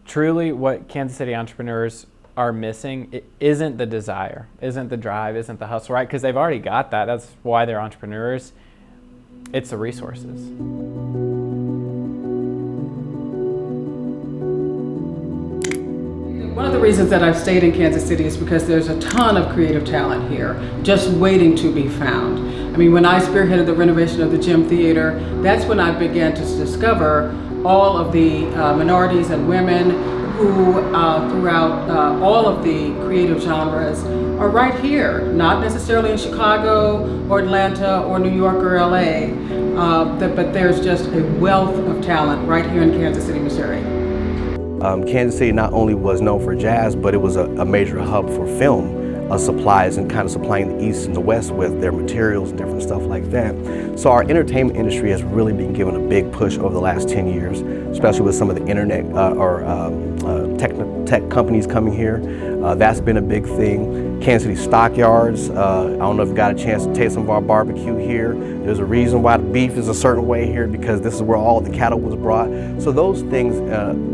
truly what Kansas City entrepreneurs are missing, it isn't the desire, isn't the drive, isn't the hustle, right? Because they've already got that. That's why they're entrepreneurs. It's the resources. One of the reasons that I've stayed in Kansas City is because there's a ton of creative talent here, just waiting to be found. I mean, when I spearheaded the renovation of the Gym Theater, that's when I began to discover all of the minorities and women who, throughout all of the creative genres, are right here, not necessarily in Chicago or Atlanta or New York or LA, but there's just a wealth of talent right here in Kansas City, Missouri. Kansas City not only was known for jazz, but it was a major hub for film supplies and kind of supplying the East and the West with their materials and different stuff like that. So our entertainment industry has really been given a big push over the last 10 years, especially with some of the internet tech companies coming here. That's been a big thing. Kansas City stockyards, I don't know if you got a chance to taste some of our barbecue here. There's a reason why the beef is a certain way here, because this is where all the cattle was brought. So those things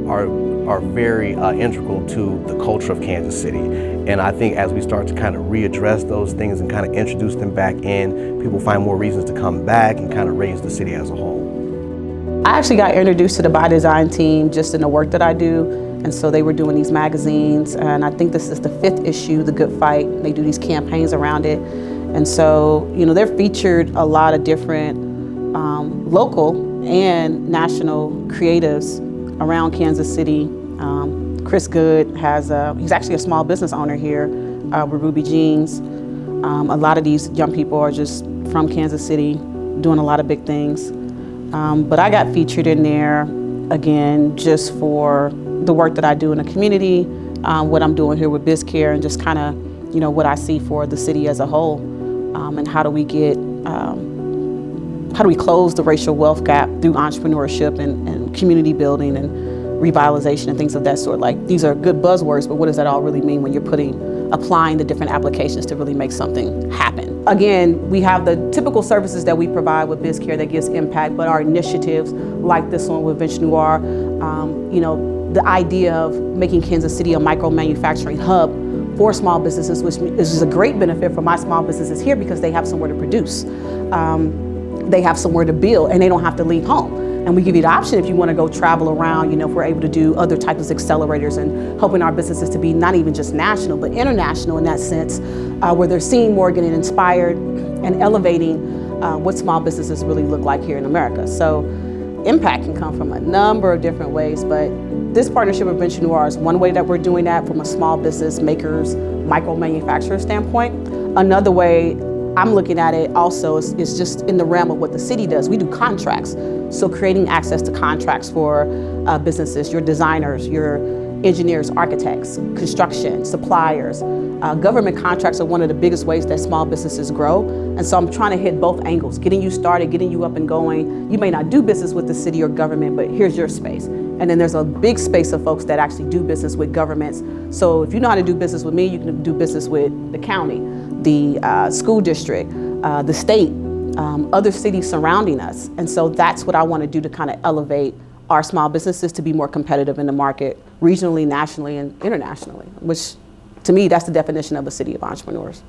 are very integral to the culture of Kansas City. And I think as we start to kind of readdress those things and kind of introduce them back in, people find more reasons to come back and kind of raise the city as a whole. I actually got introduced to the By Design team just in the work that I do. And so they were doing these magazines, and I think this is the 5th issue, The Good Fight. They do these campaigns around it. And so, you know, they're featured a lot of different local and national creatives around Kansas City. Chris Good has he's actually a small business owner here with Ruby Jeans. A lot of these young people are just from Kansas City doing a lot of big things. But I got featured in there, again, just for the work that I do in the community, what I'm doing here with BizCare, and just kind of, you know, what I see for the city as a whole, and how do we close the racial wealth gap through entrepreneurship and community building and revitalization and things of that sort. Like, these are good buzzwords, but what does that all really mean when you're applying the different applications to really make something happen? Again, we have the typical services that we provide with BizCare that gives impact, but our initiatives like this one with Venture Noire, you know, the idea of making Kansas City a micro-manufacturing hub for small businesses, which is a great benefit for my small businesses here because they have somewhere to produce. They have somewhere to build, and they don't have to leave home. And we give you the option if you want to go travel around, you know, if we're able to do other types of accelerators and helping our businesses to be not even just national, but international in that sense, where they're seeing more, getting inspired and elevating what small businesses really look like here in America. So impact can come from a number of different ways, but this partnership with Venture Noire is one way that we're doing that from a small business makers, micro manufacturer standpoint. Another way I'm looking at it also is just in the realm of what the city does. We do contracts. So creating access to contracts for businesses, your designers, your engineers, architects, construction, suppliers. Government contracts are one of the biggest ways that small businesses grow. And so I'm trying to hit both angles, getting you started, getting you up and going. You may not do business with the city or government, but here's your space. And then there's a big space of folks that actually do business with governments. So if you know how to do business with me, you can do business with the county, the school district, the state, other cities surrounding us. And so that's what I want to do to kind of elevate our small businesses to be more competitive in the market, regionally, nationally, and internationally, which to me, that's the definition of a city of entrepreneurs.